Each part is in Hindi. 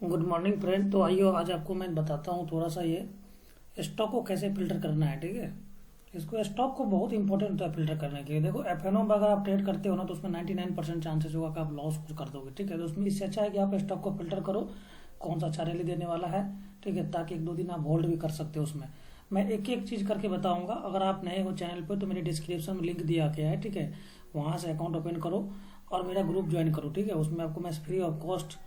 Good morning friend. तो आइए आज आपको मैं बताता हूँ थोड़ा सा ये स्टॉक को कैसे फिल्टर करना है। ठीक है, इसको स्टॉक को बहुत इंपॉर्टेंट होता है फिल्टर करने के लिए। देखो एफएनओ में अगर आप ट्रेड करते हो ना तो उसमें 99% चांसेस होगा कि आप लॉस कर दोगे। ठीक है, तो उसमें इससे अच्छा है कि आप स्टॉक को फिल्टर करो कौन सा अच्छा रैली देने वाला है। ठीक है, ताकि एक दो दिन आप होल्ड भी कर सकते हो उसमें। मैं एक एक चीज़ करके बताऊंगा। अगर आप नए हो चैनल पर तो मेरे डिस्क्रिप्शन में लिंक दिया गया है। ठीक है, वहाँ से अकाउंट ओपन करो और मेरा ग्रुप ज्वाइन करो। ठीक है, उसमें आपको मैं फ्री ऑफ कॉस्ट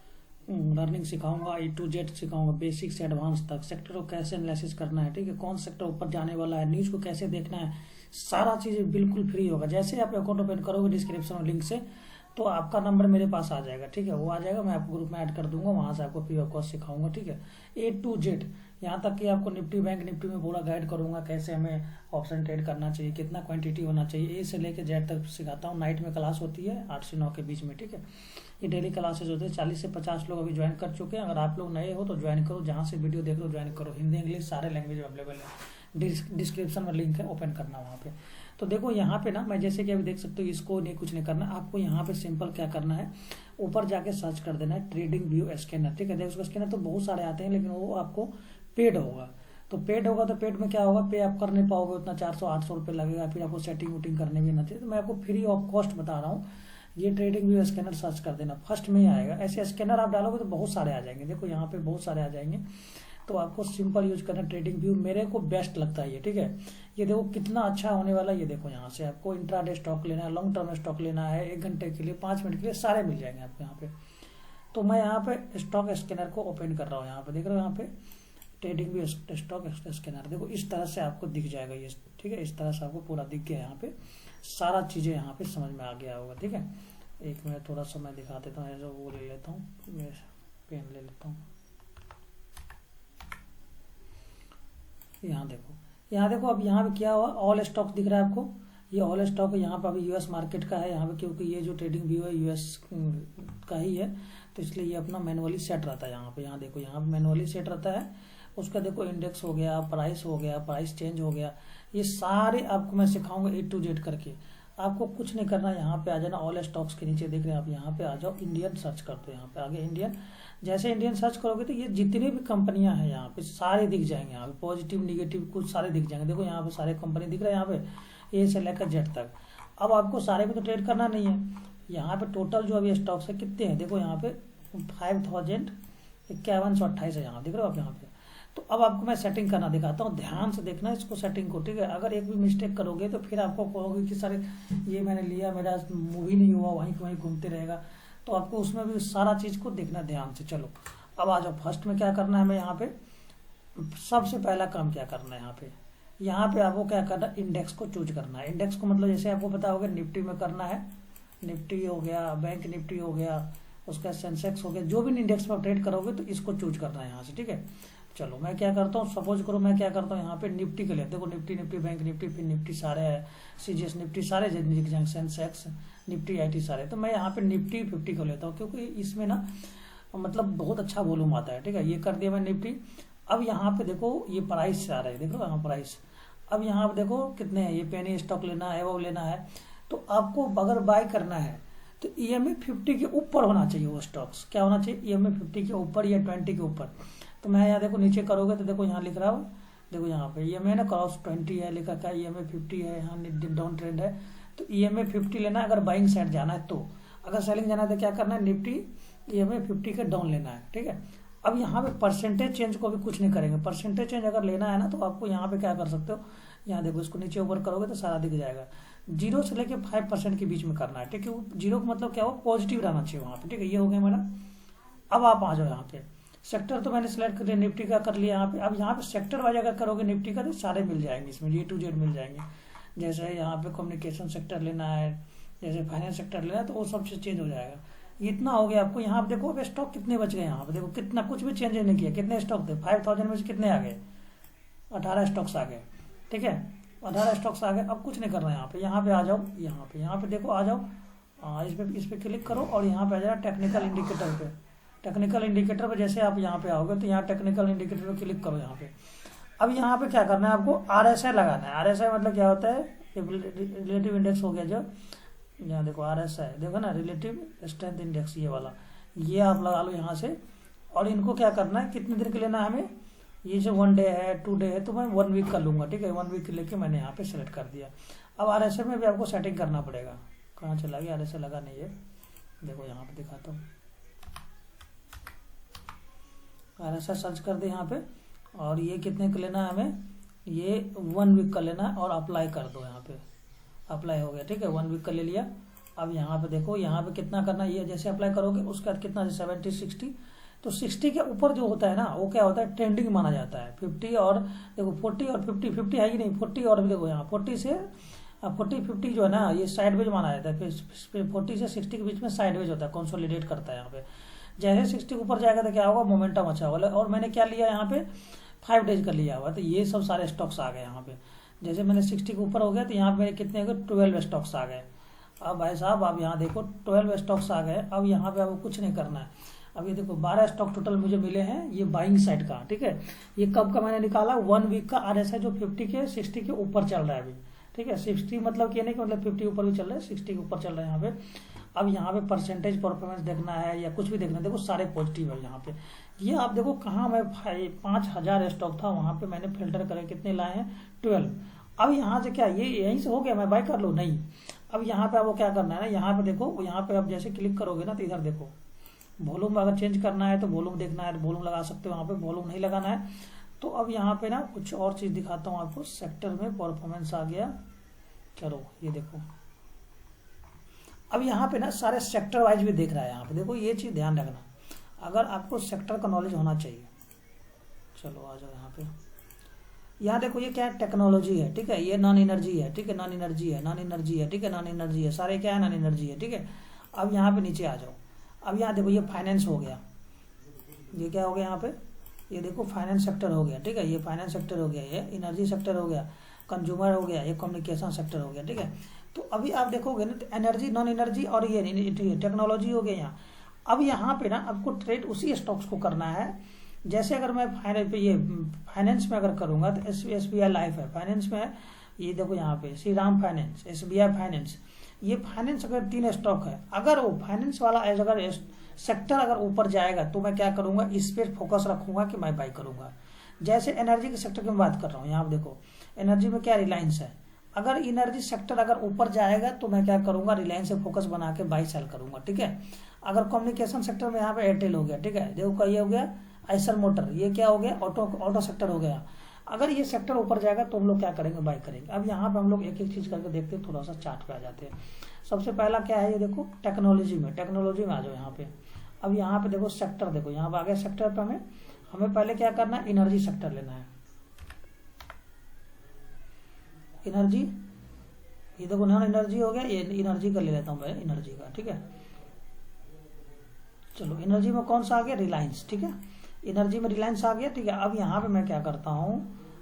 लर्निंग सिखाऊंगा, A to Z सिखाऊंगा, बेसिक से एडवांस तक। सेक्टर को कैसे एनालिसिस करना है, ठीक है, कौन सेक्टर ऊपर जाने वाला है, न्यूज को कैसे देखना है, सारा चीज़ बिल्कुल फ्री होगा। जैसे आप अकाउंट ओपन करोगे डिस्क्रिप्शन में लिंक से तो आपका नंबर मेरे पास आ जाएगा। ठीक है, वो आ जाएगा, मैं आपको ग्रुप में ऐड कर दूंगा, वहां से आपको फ्री ऑफ कॉस्ट सिखाऊंगा। ठीक है, A to Z, यहाँ तक कि आपको निफ्टी बैंक निफ्टी में पूरा गाइड करूंगा कैसे हमें ऑप्शन ट्रेड करना चाहिए, कितना क्वांटिटी होना चाहिए, ए से लेके जेड तक सिखाता हूँ। नाइट में क्लास होती है 8 से 9 के बीच में। ठीक है, ये डेली क्लासेज होते हैं। 40 से 50 लोग अभी ज्वाइन कर चुके हैं। अगर आप लोग नए हो तो ज्वाइन करो, जहाँ से वीडियो देख लो ज्वाइन करो। हिंदी इंग्लिश सारे लैंग्वेज अवेलेबल है। डिस्क्रिप्शन में लिंक है, ओपन करना वहाँ पे। तो देखो यहाँ पे ना, मैं जैसे कि अभी देख सकते हो, इसको नहीं कुछ नहीं करना आपको। यहाँ पे सिंपल क्या करना है, ऊपर जाके सर्च कर देना है ट्रेडिंग व्यू स्कैनर। ठीक है, देखो उसका स्कैनर तो बहुत सारे आते हैं लेकिन वो आपको पेड होगा। तो पेड होगा तो पेड में क्या होगा, पे आप कर नहीं पाओगे उतना, 400-800 रुपये लगेगा, फिर आपको सेटिंग वूटिंग करने भी ना चाहिए। तो मैं आपको फ्री ऑफ कॉस्ट बता रहा हूँ। ये ट्रेडिंग व्यू स्कैनर सर्च कर देना, फर्स्ट में ही आएगा। ऐसे स्कैनर आप डालोगे तो बहुत सारे आ जाएंगे। देखो यहाँ पे बहुत सारे आ जाएंगे। तो आपको सिंपल यूज करना ट्रेडिंग व्यू, मेरे को बेस्ट लगता है ये। ठीक है, ये देखो कितना अच्छा होने वाला है। ये देखो यहाँ से आपको इंट्राडे स्टॉक लेना है, लॉन्ग टर्म स्टॉक लेना है, 1 घंटे के लिए, 5 मिनट के लिए, सारे मिल जाएंगे आपको यहाँ पे। तो मैं यहाँ पे स्टॉक स्कैनर को ओपन कर रहा हूँ। यहाँ पे देख रहे हो, यहाँ पे ट्रेडिंग व्यू स्टॉक स्कैनर। देखो इस तरह से आपको दिख जाएगा ये। ठीक है, इस तरह से आपको पूरा दिख गया। यहाँ पे सारा चीजें यहाँ पे समझ में आ गया होगा। ठीक है, एक मिनट थोड़ा सा मैं दिखा देता हूँ। ऐसा वो ले लेता हूँ, मैं पेन ले लेता हूँ। यहाँ देखो अब यहाँ पे क्या हुआ, ऑल स्टॉक दिख रहा है आपको। ये ऑल स्टॉक यहाँ पे अभी यूएस मार्केट का है यहाँ पे, क्योंकि ये जो ट्रेडिंग व्यू है यूएस का ही है, तो इसलिए ये अपना मैनुअली सेट रहता है यहाँ पे। यहाँ देखो, यहाँ पे मैनुअली सेट रहता है। उसका देखो इंडेक्स हो गया, प्राइस हो गया, प्राइस चेंज हो गया, ये सारे आपको मैं सिखाऊंगा A to Z करके। आपको कुछ नहीं करना, यहाँ पे आ जाना, ऑल स्टॉक्स के नीचे देख रहे हैं आप, यहाँ पे आ जाओ, इंडियन सर्च कर दो। यहाँ पे आगे इंडियन, जैसे इंडियन सर्च करोगे तो ये जितनी भी कंपनियां हैं यहाँ पे सारे दिख जाएंगे। यहाँ पे पॉजिटिव निगेटिव कुछ सारे दिख जाएंगे। देखो यहाँ पे सारे कंपनी दिख रहे हैं, यहाँ पे A से लेकर Z तक। अब आपको सारे पे तो ट्रेड करना नहीं है। यहाँ पे टोटल जो अभी स्टॉक्स है कितने हैं, देखो यहाँ पे 505128 है, यहाँ देख रहे हो आप यहाँ पे। तो अब आपको मैं सेटिंग करना दिखाता हूँ, ध्यान से देखना इसको सेटिंग को। ठीक है, अगर एक भी मिस्टेक करोगे तो फिर आपको कहोगे कि सर ये मैंने लिया, मेरा मूवी नहीं हुआ, वहीं वहीं घूमते रहेगा। तो आपको उसमें भी सारा चीज को देखना ध्यान से। चलो अब आ जाओ, फर्स्ट में क्या करना है, मैं यहाँ पे सबसे पहला काम क्या करना है, यहाँ पे आपको क्या करना है, इंडेक्स को चूज करना है। इंडेक्स को मतलब जैसे आपको पता होगा निफ्टी में करना है, निफ्टी हो गया, बैंक निफ्टी हो गया, उसका सेंसेक्स हो गया, जो भी इंडेक्स में ट्रेड करोगे तो इसको चूज करना है यहाँ से। ठीक है, चलो मैं क्या करता हूँ, सपोज करो मैं क्या करता हूँ, यहाँ पे निफ्टी के लिए देखो, निफ्टी निफ्टी बैंक निफ्टी, फिर निफ्टी सारे है, CGS निफ्टी सारे, सेंसेक्स निफ्टी IT सारे। तो मैं यहाँ पे निफ्टी 50 को लेता हूँ, क्योंकि इसमें ना मतलब बहुत अच्छा वॉल्यूम आता है। ठीक है, ये कर दिया मैं निफ्टी। अब यहाँ पे देखो ये प्राइस से आ रहा है, देखो यहाँ प्राइस। अब यहाँ पे देखो कितने हैं, ये पेनी स्टॉक लेना है, वो लेना है। तो आपको अगर बाय करना है तो EMA 50 के ऊपर होना चाहिए वो स्टॉक्स। क्या होना चाहिए, EMA 50 के ऊपर या 20 के ऊपर। तो मैं यहाँ देखो नीचे करोगे तो देखो यहाँ लिख रहा हूँ, देखो यहाँ पे EMA ना क्रॉस 20 है लिखा, क्या EMA 50 है, यहाँ डाउन ट्रेंड है। तो EMA 50 लेना है अगर बाइंग साइड जाना है तो। अगर सेलिंग जाना है तो क्या करना है, निफ्टी EMA 50 का डाउन लेना है। ठीक है, अब यहाँ पे परसेंटेज चेंज को भी कुछ नहीं करेंगे। परसेंटेज चेंज अगर लेना है ना तो आपको यहाँ पे क्या कर सकते हो, यहाँ देखो इसको नीचे ऊपर करोगे तो सारा दिख जाएगा। 0 से लेके 5% के बीच में करना है। ठीक है, 0 का मतलब क्या हो, पॉजिटिव रहना चाहिए वहाँ पे। ठीक है, ये हो गया मेरा। अब आप आ जाओ यहाँ पे, सेक्टर तो मैंने सेलेक्ट कर लिया, निफ्टी का कर लिया यहाँ पे। अब यहाँ पे सेक्टर वाइज अगर करोगे निफ्टी का तो सारे मिल जाएंगे इसमें, A to Z मिल जाएंगे। जैसे यहाँ पे कम्युनिकेशन सेक्टर लेना है, जैसे फाइनेंस सेक्टर लेना है, तो वो सब चेंज हो जाएगा। इतना हो गया आपको। यहाँ पे देखो अब स्टॉक कितने बच गए, यहाँ पे देखो कितना, कुछ भी चेंज नहीं किया। कितने स्टॉक थे, 5000 में से कितने आ गए, 18 स्टॉक्स आ गए। ठीक है, 18 स्टॉक्स आ गए। अब कुछ नहीं करना है, यहाँ पे आ जाओ, यहाँ पे देखो आ जाओ, इस पे क्लिक करो और यहाँ पे आ जाए टेक्निकल इंडिकेटर पे। टेक्निकल इंडिकेटर पे जैसे आप यहाँ पे आओगे तो यहाँ टेक्निकल इंडिकेटर पे क्लिक करो यहाँ पे। अब यहाँ पे क्या करना है, आपको RSI लगाना है। RSI मतलब क्या होता है, रिलेटिव इंडेक्स हो गया जो, यहाँ देखो RSI देखो ना, रिलेटिव स्ट्रेंथ इंडेक्स, ये वाला, ये आप लगा लो यहाँ से। और इनको क्या करना है, कितने दिन के लेना है हमें, ये जो 1 डे है 2 डे है तो मैं 1 वीक कर लूँगा, ठीक है। 1 वीक लेके मैंने यहाँ पे सेलेक्ट कर दिया। अब RSI में भी आपको सेटिंग करना पड़ेगा। कहाँ चला गया, RSI लगा नहीं है, देखो यहाँ पे दिखाता हूँ। RSI सर्च कर दे यहाँ पे, और ये कितने का लेना है हमें, ये 1 वीक का लेना है, और अप्लाई कर दो। यहाँ पे अप्लाई हो गया, ठीक है, 1 वीक का ले लिया। अब यहाँ पे देखो, यहाँ पे कितना करना है, ये जैसे अप्लाई करोगे उसके बाद कितना, 70 60, तो 60 के ऊपर जो होता है ना वो क्या होता है, ट्रेंडिंग माना जाता है। 50 और देखो 40 और 50 है ही नहीं, 40 और भी देखो यहाँ 40 से 40-50 जो है ना ये साइडवेज माना जाता है। फिर 40 से 60 के बीच में साइडवेज होता है, कंसोलिडेट करता है यहाँ पे। जैसे 60 के ऊपर जाएगा तो क्या होगा, मोमेंटम अच्छा होगा। और मैंने क्या लिया यहाँ पे, 5 डेज का लिया हुआ, तो ये सब सारे स्टॉक्स आ गए यहाँ पे। जैसे मैंने 60 के ऊपर हो गया तो यहाँ पे मेरे कितने हो गए, 12 स्टॉक्स आ गए। अब भाई साहब आप यहाँ देखो 12 स्टॉक्स आ गए। अब यहाँ पे आपको कुछ नहीं करना है। अब ये देखो 12 स्टॉक टोटल मुझे मिले हैं, ये बाइंग साइड का, ठीक है। ये कब का मैंने निकाला, 1 वीक का RSI जो 50 के 60 के ऊपर चल रहा है अभी, ठीक है। 60 मतलब कि नहीं कि मतलब 50 ऊपर भी चल रहा है, 60 के ऊपर चल रहा है यहाँ पे। अब यहाँ पे परसेंटेज परफॉर्मेंस देखना है या कुछ भी देखना है, देखो सारे पॉजिटिव है यहाँ पे। ये आप देखो कहाँ मैं 5000 स्टॉक था, वहाँ पे मैंने फिल्टर करके कितने लाए हैं, 12। अब यहाँ से क्या ये यहीं से हो गया, मैं बाय कर लूँ, नहीं। अब यहाँ पे आपको क्या करना है ना, यहाँ पे देखो, यहाँ पे आप जैसे क्लिक करोगे ना तो इधर देखो वॉल्यूम अगर चेंज करना है तो वॉल्यूम देखना है, वॉल्यूम लगा सकते हो। वहाँ पे वॉल्यूम नहीं लगाना है तो अब यहाँ पे ना कुछ और चीज़ दिखाता हूँ आपको। सेक्टर में परफॉर्मेंस आ गया, चलो ये देखो। अब यहाँ पे ना सारे सेक्टर वाइज भी देख रहा है यहाँ पे, देखो ये चीज़ ध्यान रखना, अगर आपको सेक्टर का नॉलेज होना चाहिए। चलो आ जाओ यहाँ पे, यहाँ देखो ये क्या है, टेक्नोलॉजी है, ठीक है। ये नॉन एनर्जी है, ठीक है, नॉन एनर्जी है, नॉन एनर्जी है, ठीक है, नॉन एनर्जी है, सारे क्या है, नॉन एनर्जी है, ठीक है। अब यहाँ पे नीचे आ जाओ। अब यहाँ देखो ये फाइनेंस हो गया, ये क्या हो गया यहाँ पे, ये देखो फाइनेंस सेक्टर हो गया, ठीक है। ये फाइनेंस सेक्टर हो गया, ये एनर्जी सेक्टर हो गया, कंज्यूमर हो गया, ये कम्युनिकेशन सेक्टर हो गया, ठीक है। तो अभी आप देखोगे ना तो एनर्जी, नॉन एनर्जी और ये टेक्नोलॉजी हो गया यहाँ। अब यहाँ पे ना आपको ट्रेड उसी स्टॉक्स को करना है। जैसे अगर मैं फाइनेंस में अगर करूँगा तो SBI लाइफ है, फाइनेंस में ये देखो यहाँ पे श्रीराम फाइनेंस, SBI फाइनेंस, ये फाइनेंस अगर 3 स्टॉक है, अगर वो फाइनेंस वाला अगर सेक्टर अगर ऊपर जाएगा तो मैं क्या करूँगा, इस पर फोकस रखूंगा कि मैं बाई करूँगा। जैसे एनर्जी के सेक्टर की मैं बात कर रहा हूँ, यहाँ देखो एनर्जी में क्या, रिलायंस है। अगर एनर्जी सेक्टर अगर ऊपर जाएगा तो मैं क्या करूँगा, रिलायंस से फोकस बना के बाई सेल करूँगा, ठीक है। अगर कम्युनिकेशन सेक्टर में यहाँ पे एयरटेल हो गया, ठीक है, देखो का ये हो गया आइसर मोटर, ये क्या हो गया, ऑटो सेक्टर हो गया। अगर ये सेक्टर ऊपर जाएगा तो हम लोग क्या करेंगे, बाई करेंगे। अब यहाँ पे हम लोग एक एक चीज़ करके देखते हैं, थोड़ा सा चार्ट पे आ जाते हैं। सबसे पहला क्या है, ये देखो टेक्नोलॉजी में आ जाओ यहाँ पे। अब यहाँ पे देखो सेक्टर, देखो यहाँ पे आ गया सेक्टर पे, हमें पहले क्या करना है, एनर्जी सेक्टर लेना है। एनर्जी, ये देखो नॉन एनर्जी हो गया, ये एनर्जी का ले लेता हूँ मैं, एनर्जी का, ठीक है। चलो एनर्जी में कौन सा आ गया, रिलायंस, ठीक है। एनर्जी में रिलायंस आ गया, ठीक है। अब यहाँ पे मैं क्या करता हूँ,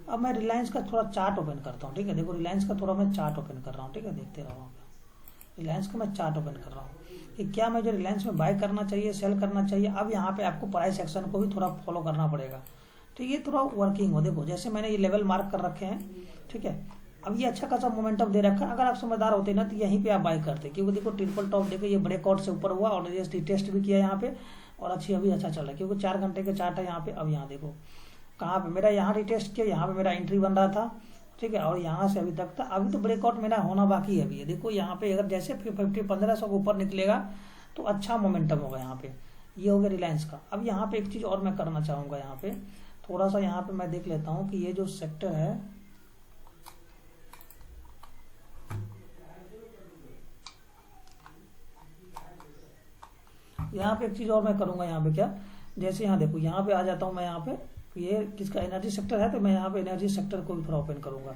अब मैं रिलायंस का थोड़ा चार्ट ओपन करता हूँ, ठीक है। देखो रिलायंस का थोड़ा मैं चार्ट ओपन कर रहा हूँ, ठीक है, देखते रहो। रिलायंस का मैं चार्ट ओपन कर रहा हूँ कि क्या मुझे रिलायंस में बाय करना चाहिए, सेल करना चाहिए। अब यहाँ पे आपको प्राइस एक्शन को भी थोड़ा फॉलो करना पड़ेगा, ठीक है, थोड़ा वर्किंग हो। देखो जैसे मैंने ये लेवल मार्क कर रखे हैं, ठीक है। अब ये अच्छा खासा मोमेंटम दे रखा है, अगर आप समझदार होते ना तो यहीं पे आप बाय करते, क्योंकि देखो ट्रिपल टॉप देखो ये ब्रेकआउट से ऊपर हुआ और ये टेस्ट भी किया यहाँ पे, और अच्छी अभी अच्छा चल रहा है क्योंकि 4 घंटे के चार्ट है यहाँ पे। अब यहाँ देखो कहाँ पे मेरा यहाँ रिटेस्ट किया, यहाँ पे मेरा एंट्री बन रहा था, ठीक है, और यहाँ से अभी तक था। अभी तो ब्रेकआउट मेरा होना बाकी है। अभी ये देखो यहाँ पे अगर जैसे 1500 के ऊपर निकलेगा तो अच्छा मोमेंटम होगा यहाँ पे। ये हो गया रिलायंस का। अब यहाँ पे एक चीज़ और मैं करना चाहूँगा, यहाँ पे थोड़ा सा यहाँ पे मैं देख लेता हूँ कि ये जो सेक्टर है, यहाँ पे एक चीज़ और मैं करूँगा। यहाँ पे क्या, जैसे यहाँ देखो यहाँ पे आ जाता हूँ मैं, यहाँ पे ये किसका एनर्जी सेक्टर है, तो मैं यहाँ पे एनर्जी सेक्टर को भी थोड़ा ओपन करूँगा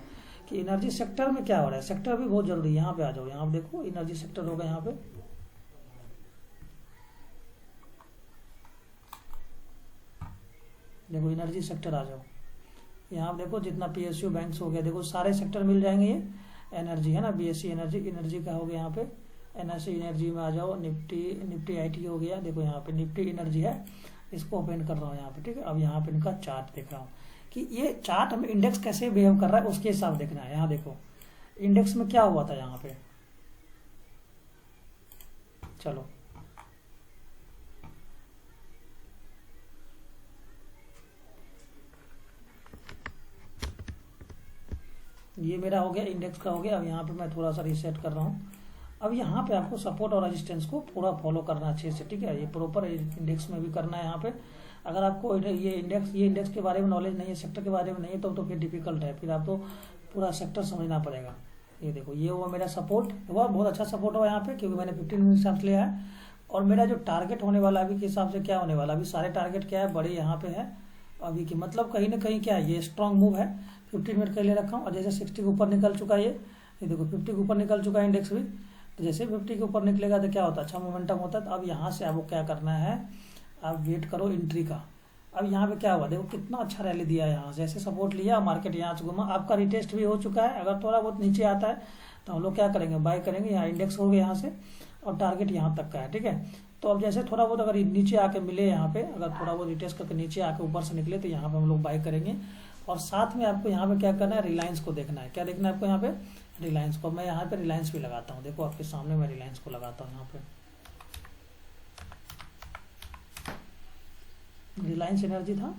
कि एनर्जी सेक्टर में क्या हो रहा है। सेक्टर भी बहुत जरूरी है। यहाँ पे आ जाओ, यहाँ पे देखो एनर्जी सेक्टर होगा, यहाँ पे देखो एनर्जी सेक्टर आ जाओ। यहाँ पे देखो जितना PSU बैंक्स हो गया, देखो सारे सेक्टर मिल जाएंगे। ये एनर्जी है ना, BSE एनर्जी का हो गया। यहाँ पे एनर्जी में आ जाओ। निफ्टी IT हो गया, देखो यहाँ पे निफ्टी एनर्जी है, इसको ओपन कर रहा हूँ यहाँ पे, ठीक है। अब यहाँ पे इनका चार्ट देख रहा हूँ कि ये चार्ट हमें इंडेक्स कैसे बिहेव कर रहा है उसके हिसाब देखना है। यहाँ देखो इंडेक्स में क्या हुआ था यहाँ पे, चलो ये मेरा हो गया, इंडेक्स का हो गया। अब यहाँ पे मैं थोड़ा सा रीसेट कर रहा हूँ। अब यहाँ पे आपको सपोर्ट और रेजिस्टेंस को पूरा फॉलो करना अच्छे से, ठीक है। ये प्रॉपर इंडेक्स में भी करना है यहाँ पे। अगर आपको ये इंडेक्स के बारे में नॉलेज नहीं है, सेक्टर के बारे में नहीं है, तो फिर डिफिकल्ट है, फिर आपको पूरा सेक्टर समझना पड़ेगा। ये देखो, ये हुआ मेरा सपोर्ट, हुआ बहुत अच्छा सपोर्ट हुआ यहाँ पे, क्योंकि मैंने 15 मिनट हिसाब से लिया है। और मेरा जो टारगेट होने वाला अभी के हिसाब से क्या होने वाला, अभी सारे टारगेट क्या है, बड़े यहाँ पे है अभी की, मतलब कहीं ना कहीं क्या है, ये स्ट्रांग मूव है। 15 मिनट के लिए रखा हूँ, और जैसे 60 के ऊपर निकल चुका है ये देखो 50 के ऊपर निकल चुका है इंडेक्स भी। तो जैसे 50 के ऊपर निकलेगा तो क्या होता है, अच्छा मोमेंटम होता है। तो अब यहाँ से आपको क्या करना है, आप वेट करो एंट्री का। अब यहाँ पे क्या हुआ, देखो कितना अच्छा रैली दिया है। यहाँ से ऐसे सपोर्ट लिया, मार्केट यहाँ से घुमा, आपका रिटेस्ट भी हो चुका है। अगर थोड़ा बहुत नीचे आता है तो हम लोग क्या करेंगे, बाय करेंगे। यहाँ इंडेक्स हो गया यहाँ से, और टारगेट यहाँ तक का है, ठीक है। तो अब जैसे थोड़ा बहुत अगर नीचे आके मिले यहाँ पे, अगर थोड़ा बहुत रिटेस्ट करके नीचे आके ऊपर से निकले, तो यहाँ पे हम लोग बाय करेंगे। और साथ में आपको यहाँ पे क्या करना है, रिलायंस को देखना है। क्या देखना है आपको यहाँ पे, रिलायंस को। मैं यहाँ पे रिलायंस भी लगाता हूँ, देखो आपके सामने मैं रिलायंस को लगाता हूँ। यहाँ पे रिलायंस एनर्जी था,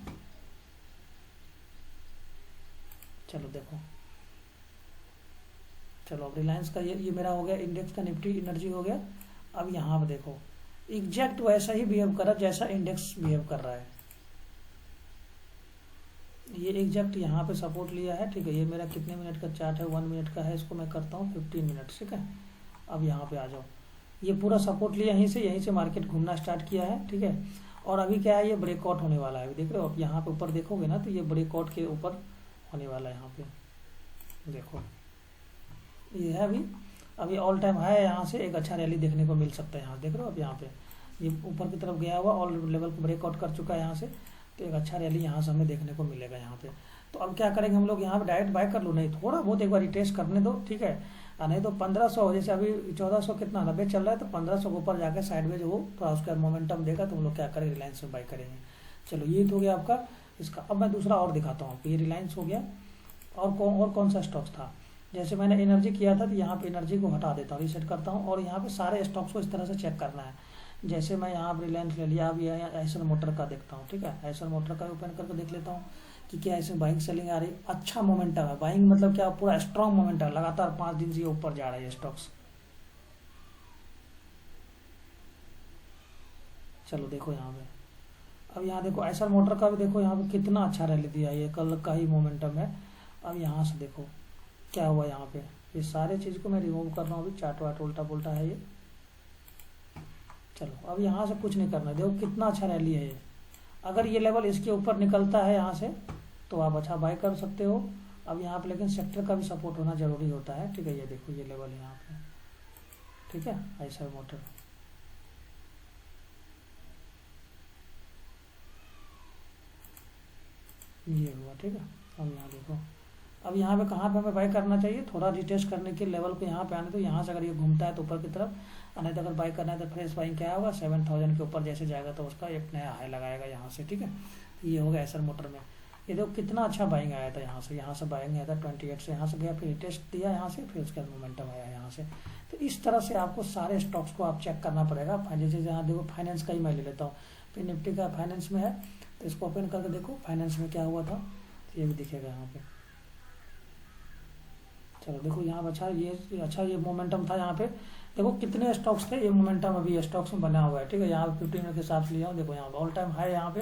चलो देखो, चलो अब रिलायंस का ये मेरा हो गया, इंडेक्स का निफ्टी एनर्जी हो गया। अब यहाँ पे देखो एग्जैक्ट वैसा ही बिहेव कर रहा है जैसा इंडेक्स बिहेव कर रहा है। ये एग्जैक्ट यहाँ पे सपोर्ट लिया है, ठीक है। ये मेरा कितने मिनट का चार्ट है, 1 मिनट का है, इसको मैं करता हूँ 15 मिनट, ठीक है। अब यहाँ पे आ जाओ, ये पूरा सपोर्ट लिया यहीं से मार्केट घूमना स्टार्ट किया है, ठीक है। और अभी क्या है, ये ब्रेकआउट होने वाला है, देख रहे हो। अब यहाँ पे ऊपर देखोगे ना, तो ये ब्रेकआउट के ऊपर होने वाला है। यहाँ पे देखो, ये है अभी ऑल टाइम हाई है। यहाँ से एक अच्छा रैली देखने को मिल सकता है। यहाँ देख रहे हो, अब यहाँ पे ये ऊपर की तरफ गया हुआ, ऑल लेवल को ब्रेकआउट कर चुका है यहाँ से, तो एक अच्छा रैली यहाँ से हमें देखने को मिलेगा यहाँ पे। तो अब क्या करेंगे हम लोग, यहाँ पे डायरेक्ट बाय कर लो, नहीं थोड़ा बहुत एक बार रिटेस्ट करने दो, ठीक है। नहीं तो 1500, जैसे अभी 1400 कितना 90 चल रहा है, तो 1500 के ऊपर जाकर साइडवेज हो, थोड़ा उसका मोमेंटम देगा, तो हम लोग क्या करेंगे, रिलायंस में बाय करेंगे। चलो ये तो हो गया आपका इसका। अब मैं दूसरा और दिखाता हूँ आपको, ये रिलायंस हो गया। और कौन सा स्टॉक्स था, जैसे मैंने एनर्जी किया था, तो यहाँ पे एनर्जी को हटा देता हूँ, रीसेट करता हूँ। और यहाँ पे सारे स्टॉक्स को इस तरह से चेक करना है। जैसे मैं यहाँ पर रिलायंस ले लिया, अब ये एसर मोटर का देखता हूँ, ठीक है। एसर मोटर का ओपन करके देख लेता हूँ कि क्या इसमें बाइंग सेलिंग आ रही, अच्छा मोमेंटम है। बाइंग मतलब क्या, पूरा स्ट्रॉन्ग मोमेंटम, लगातार 5 दिन से ये ऊपर जा रहा है स्टॉक्स। चलो देखो यहाँ पे, अब यहाँ देखो एसर मोटर का भी देखो, यहाँ पे कितना अच्छा रैली दिया है, ये कल का ही मोमेंटम है। अब यहाँ से देखो क्या हुआ यहाँ पे, ये सारे चीज़ को मैं रिमूव कर रहा हूँ, अभी चार्ट वाट उल्टा पुल्टा है ये। चलो अब यहाँ से कुछ नहीं करना, देखो कितना अच्छा रैली है ये। अगर ये लेवल इसके ऊपर निकलता है यहाँ से, तो आप अच्छा बाय कर सकते हो। अब यहाँ पे लेकिन सेक्टर का भी सपोर्ट होना जरूरी होता है, ठीक है। ये देखो ये लेवल है यहाँ पे, ठीक है, एसर मोटर। ये हुआ, ठीक है। अब यहाँ देखो, अब यहाँ पे कहाँ पे हमें बाय करना चाहिए, थोड़ा रिटेस्ट करने के लेवल को यहाँ पे आने, तो यहाँ से अगर ये घूमता है तो ऊपर की तरफ, नहीं तो अगर बाय करना है तो फ्रेश बाइंग क्या होगा, 7000 के ऊपर जैसे जाएगा तो उसका एक नया हाई लगाएगा यहाँ से, ठीक है। ये होगा एसर मोटर में। ये देखो कितना अच्छा बाइंग आया था, यहाँ से बाइंग आया था 28 से, यहाँ से गया, फिर रिटेस्ट दिया यहाँ से, फिर उसके बाद मोमेंटम आया यहाँ से। तो इस तरह से आपको सारे स्टॉक्स को आप चेक करना पड़ेगा। जैसे यहाँ देखो फाइनेंस का ही मैं ले लेता हूँ, फिर निफ्टी का फाइनेंस में है, तो इसको ओपन करके देखो फाइनेंस में क्या हुआ था, तो ये भी दिखेगा यहाँ पे। चलो देखो यहाँ पे अच्छा ये मोमेंटम था यहाँ पे। देखो कितने स्टॉक्स थे, ये मोमेंटम अभी स्टॉक्स में बना हुआ है, ठीक है। यहाँ पे 15 मिनट के हिसाब से लिया हूँ, देखो यहाँ ऑल टाइम हाई यहाँ पे।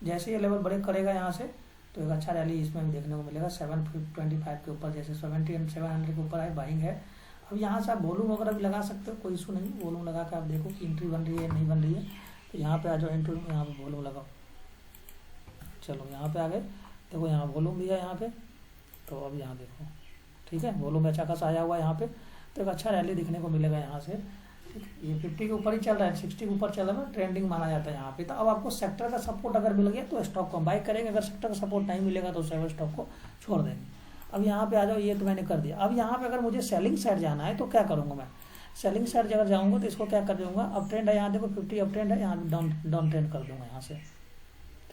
जैसे ये लेवल ब्रेक करेगा यहाँ से, तो एक अच्छा रैली इसमें भी देखने को मिलेगा। 725 के ऊपर, जैसे 70 एंड 700 के ऊपर है, बाइंग है। अब यहाँ से आप वॉल्यूम वगैरह भी लगा सकते हो, कोई इशू नहीं। वॉल्यूम लगा के आप देखो कि एंट्री बन रही है नहीं बन रही है, तो यहाँ पे आ जाओ एंट्री, यहाँ पे वॉल्यूम लगाओ। चलो यहाँ पे आ गए, देखो यहाँ वॉल्यूम भी है यहाँ पे। तो अब यहाँ देखो, ठीक है, वॉल्यूम अच्छा खासा आया हुआ है यहाँ पे, तो एक अच्छा रैली दिखने को मिलेगा यहाँ से। ये 50 के ऊपर ही चल रहा है, 60 के ऊपर चल रहा है, ट्रेंडिंग माना जाता है यहाँ पे। तो अब आपको सेक्टर का सपोर्ट अगर मिल गया तो स्टॉक को बाय करेंगे, अगर सेक्टर का सपोर्ट नहीं मिलेगा तो स्टॉक को छोड़ देंगे। अब यहाँ पे आ जाओ, ये तो मैंने कर दिया। अब यहाँ पे अगर मुझे सेलिंग साइड जाना है तो क्या करूँगा मैं, सेलिंग साइड अगर जाऊँगा तो इसको क्या कर दूँगा, अप ट्रेंड है यहाँ देखो 50 अप ट्रेंड है, यहाँ डाउन ट्रेंड कर दूँगा यहाँ से,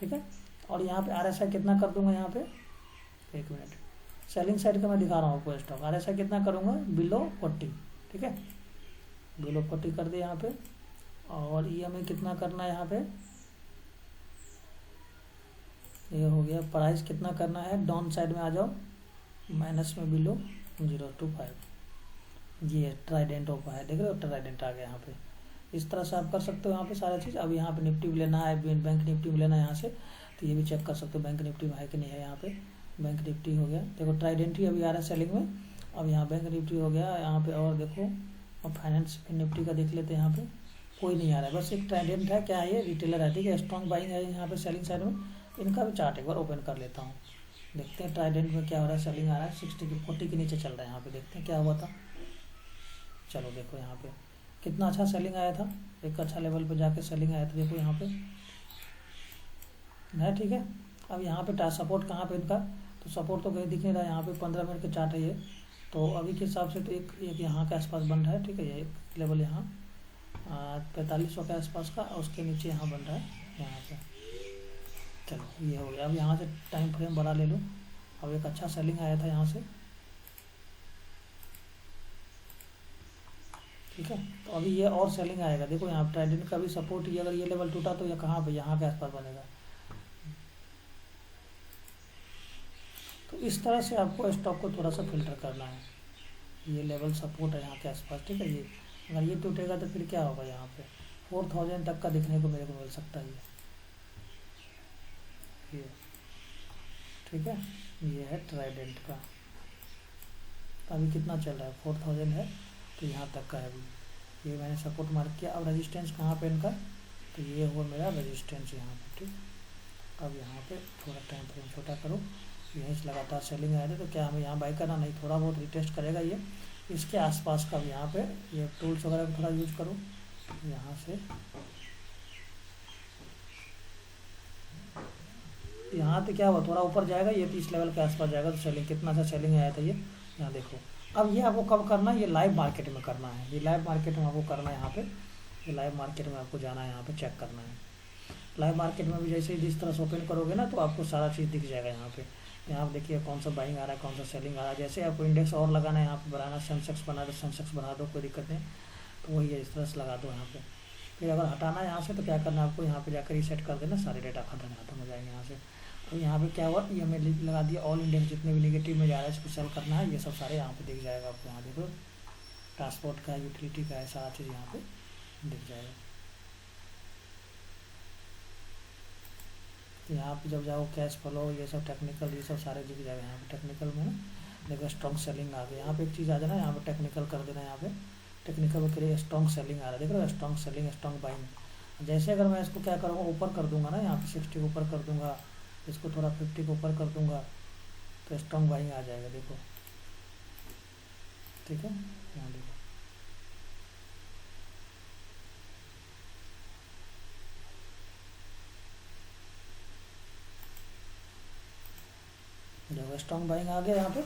ठीक है। और यहाँ पे RSI कितना कर दूँगा यहाँ पे, एक मिनट, सेलिंग साइड का मैं दिखा रहा हूँ आपको स्टॉक। RSI कितना करूँगा, बिलो 40, ठीक है, बिलो 40 कर दे यहाँ पे। और EMA कितना करना है यहाँ पे, ये हो गया। प्राइस कितना करना है, डाउन साइड में आ जाओ, माइनस में बिलो 025, ये ट्राइडेंट ओपा है, देख रहे हो ट्राइडेंट आ गया यहाँ पे। इस तरह से आप कर सकते हो यहाँ पे सारा चीज़। अब यहाँ पे निफ्टी भी लेना है, बैंक निफ्टी भी लेना है यहाँ से, तो ये भी चेक कर सकते हो बैंक निफ्टी में है कि नहीं है। यहाँ पे बैंक निफ्टी हो गया, देखो ट्राइडेंट ही अभी आ रहा है सेलिंग में। अब यहाँ बैंक निफ्टी हो गया यहाँ पे, और देखो अब फाइनेंस निफ्टी का देख लेते हैं। यहाँ पे कोई नहीं आ रहा है, बस एक ट्राइडेंट है, क्या है ये रिटेलर है, ठीक है। स्ट्रॉन्ग बाइंग है यहाँ पे सेलिंग साइड में। इनका भी चार्ट एक बार ओपन कर लेता हूँ, देखते हैं ट्राइडेंट में क्या हो रहा है। सेलिंग आ रहा है 40 के नीचे चल रहा है यहाँ पे, देखते हैं क्या हुआ था। चलो देखो यहाँ पे कितना अच्छा सेलिंग आया था, एक अच्छा लेवल पे जाके सेलिंग आया था, देखो यहाँ पे है, ठीक है। अब यहाँ पे सपोर्ट कहाँ पे इनका, तो सपोर्ट तो कहीं दिख नहीं रहा है। यहाँ पे 15 मिनट के चार्ट है ये, तो अभी के हिसाब से तो एक यहाँ के आसपास बन रहा है, ठीक है। ये एक लेवल यहाँ 4500 के आसपास का, उसके नीचे यहाँ बन रहा है यहाँ पे। चलो ये हो गया। अब यहाँ से टाइम फ्रेम बड़ा ले लो। अब एक अच्छा सेलिंग आया था यहाँ से, ठीक है। तो अभी ये और सेलिंग आएगा, देखो यहाँ ट्राइडेंट का भी सपोर्ट ही, अगर ये लेवल टूटा तो ये कहाँ पे, यहाँ के आसपास बनेगा। तो इस तरह से आपको स्टॉक को थोड़ा सा फिल्टर करना है। ये लेवल सपोर्ट है यहाँ के आसपास, ठीक है। ये अगर ये टूटेगा तो फिर क्या होगा, यहाँ पे 4000 तक का देखने को मेरे को मिल सकता है ये, ठीक है। ये है ट्राइडेंट का, अभी कितना चल रहा है 4000 है, तो यहाँ तक का है अभी। ये मैंने सपोर्ट मार्क किया। अब रेजिस्टेंस कहाँ पे इनका, तो ये हुआ मेरा रेजिस्टेंस यहाँ पे, ठीक। अब यहाँ पे थोड़ा टाइम फ्रेम छोटा करो, यहीं से लगातार सेलिंग आया था, तो क्या हमें यहाँ बाई करना, नहीं, थोड़ा बहुत रिटेस्ट करेगा ये। इसके आसपास का भी यहाँ पे ये टूल्स वगैरह को थोड़ा यूज करो, यहाँ से यहाँ पे क्या हुआ, थोड़ा ऊपर जाएगा ये, 30 लेवल के आसपास जाएगा, तो सेलिंग कितना सा सेलिंग आया था ये, यहाँ देखो। अब ये आपको कब करना है, ये लाइव मार्केट में करना है, ये लाइव मार्केट में आपको करना है। यहाँ पे ये लाइव मार्केट में आपको जाना है, यहाँ पे चेक करना है। लाइव मार्केट में भी जैसे ही जिस तरह से ओपन करोगे ना, तो आपको सारा चीज़ दिख जाएगा यहाँ पे। यहाँ पे देखिए कौन सा बाइंग आ रहा है, कौन सा सेलिंग आ रहा है। जैसे आपको इंडेक्स और लगाना है, यहाँ पे बनाना, सेंसेक्स बना दो, सेंसेक्स बना दो, कोई दिक्कत नहीं। तो वही है, इस तरह से लगा दो यहाँ पे। फिर अगर हटाना है यहाँ से, तो क्या करना है आपको, यहाँ पे जाकर रीसेट कर देना, सारे डेटा खत्म हो जाएंगे यहाँ से। तो यहाँ पे क्या हुआ, ये मैंने लगा दिया ऑल इंडेक्स जितने भी नेगेटिव में जा रहा है, इसको सेल करना है, ये सब सारे यहाँ पे दिख जाएगा आपको। यहाँ देखो ट्रांसपोर्ट का है, यूटिलिटी का है, सारा चीज़ यहाँ पे दिख जाएगा। तो यहाँ पे जब जाओ कैश फ्लो, ये सब टेक्निकल, ये सब सारे दिख जाएगा यहाँ पे। टेक्निकल में ना देखो स्ट्रॉन्ग सेलिंग आ गई, यहाँ पे एक चीज़ आ जाना, यहाँ पे टेक्निकल कर देना। यहाँ पे टेक्निकल के लिए स्ट्रॉन्ग सेलिंग आ रहा है, देख रहे हो, स्ट्रॉन्ग सेलिंग, स्ट्रॉन्ग बाइंग। जैसे अगर मैं इसको क्या करूँगा, ऊपर कर दूंगा ना, यहाँ पे 60 को ऊपर कर दूंगा, इसको थोड़ा 50 को ऊपर कर दूंगा, तो स्ट्रॉन्ग बाइंग आ जाएगा, देखो, ठीक है। यहाँ देखो देखो स्ट्रॉन्ग बाइंग आ गया। यहाँ पे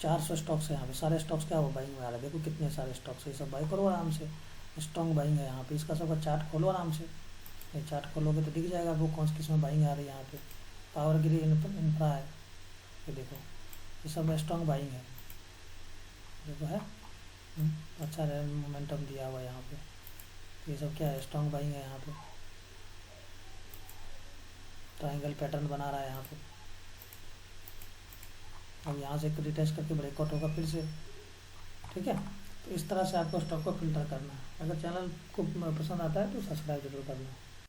400 स्टॉक्स है, यहाँ पे सारे स्टॉक्स क्या हो बाइंग में आ रहा है, देखो कितने सारे स्टॉक्स है, ये सब बाई करो आराम से। स्ट्रॉन्ग बाइंग है यहाँ पे, इसका सबका चार्ट खोलो आराम से। ये चार्ट खोलोगे तो दिख जाएगा आपको कौन किस में बाइंग आ रही है। यहाँ पे पावर ग्रिड इंफ्रा है, ये देखो, ये सब स्ट्रॉन्ग बाइंग है, देखो है। अच्छा मोमेंटम दिया हुआ है यहाँ पे, ये सब क्या है, स्ट्रॉन्ग बाइंग है। यहाँ पे ट्राइंगल पैटर्न बना रहा है यहाँ पे। अब यहाँ से रिटेस्ट करके ब्रेकआउट होगा फिर से, ठीक है। तो इस तरह से आपको स्टॉक को फिल्टर करना है। अगर चैनल को पसंद आता है तो सब्सक्राइब जरूर करना।